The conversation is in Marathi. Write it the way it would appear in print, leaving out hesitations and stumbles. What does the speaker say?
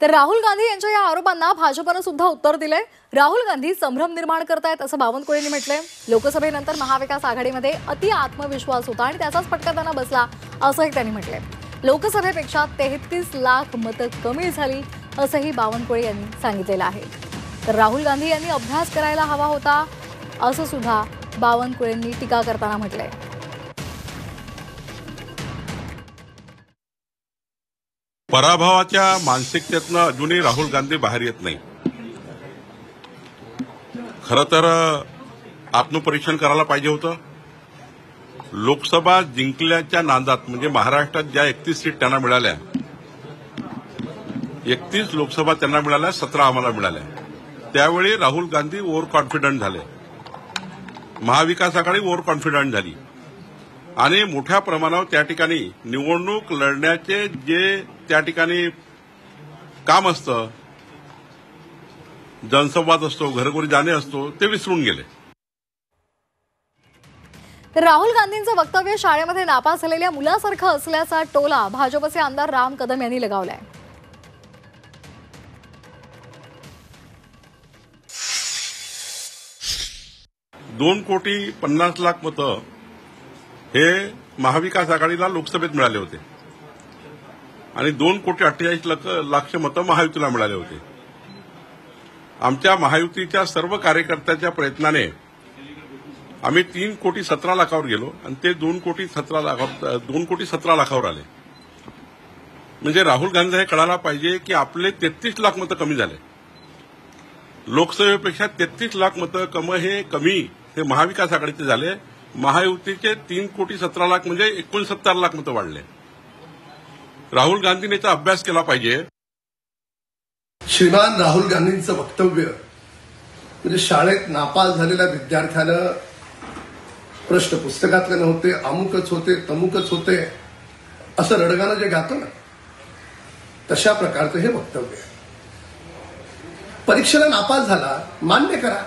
तर राहुल गांधी यांच्या या आरोपांना भाजपनं सुद्धा उत्तर दिलंय। राहुल गांधी संभ्रम निर्माण करतायत असं बावनकुळेंनी म्हटलंय। लोकसभेनंतर महाविकास आघाडीमध्ये अति आत्मविश्वास होता आणि त्याचाच फटका त्यांना बसला असंही त्यांनी म्हटलंय। लोकसभेपेक्षा 33 लाख मतं कमी झाली असंही बावनकुळे यांनी सांगितलेलं आहे। तर राहुल गांधी यांनी अभ्यास करायला हवा होता असं सुद्धा बावनकुळेंनी टीका करताना म्हटलंय। पराभवाच्या मानसिकतेतनं अजूनही राहुल गांधी बाहेर येत नाही। खरं तर आत्मपरीक्षण करायला पाहिजे होतं। लोकसभा जिंकल्याच्या नादात म्हणजे महाराष्ट्रात ज्या 31 सीट त्यांना मिळाल्या, 31 लोकसभा त्यांना मिळाल्या, 17 आम्हाला मिळाल्या। त्यावेळी राहुल गांधी ओव्हर कॉन्फिडंट झाले, महाविकास आघाडी ओव्हर कॉन्फिडंट झाली आणि मोठ्या प्रमाणावर त्या ठिकाणी निवडणूक लढण्याचे जे त्या ठिकाणी काम असतं, जनसंवाद असतो, घरोघरी जाणे असतो, ते विसरून गेले। राहुल गांधींचं वक्तव्य शाळेमध्ये नापास झालेल्या मुलासारखं असल्याचा टोला भाजपचे आमदार राम कदम यांनी लगावलाय। दोन कोटी 50 लाख मतं हे महाविकास आघाडीला लोकसभेत मिळाले होते आणि 2 कोटी 48 लाख मतं महायुतीला मिळाले होते। आमच्या महायुतीच्या सर्व कार्यकर्त्यांच्या प्रयत्नाने आम्ही 3 कोटी 17 लाखावर गेलो आणि ते 2 कोटी 17 लाखावर आले। म्हणजे राहुल गांधी हे कळायला पाहिजे की आपले 33 लाख मतं कमी झाले। लोकसभेपेक्षा 33 लाख मतं कमी हे महाविकास आघाडीचे झाले। महायुतीचे 3 कोटी 17 लाख म्हणजे 69 लाख मतं वाढले। राहुल गांधीने याचा अभ्यास केला पाहिजे। श्रीमान राहुल गांधींचं वक्तव्य म्हणजे शाळेत नापास झालेल्या विद्यार्थ्यानं प्रश्न पुस्तकातले नव्हते, अमुकच होते, तमुकच होते असं रडगाणं जे गातो ना, तशा प्रकारचं हे वक्तव्य आहे। परीक्षेला नापास झाला, मान्य करा।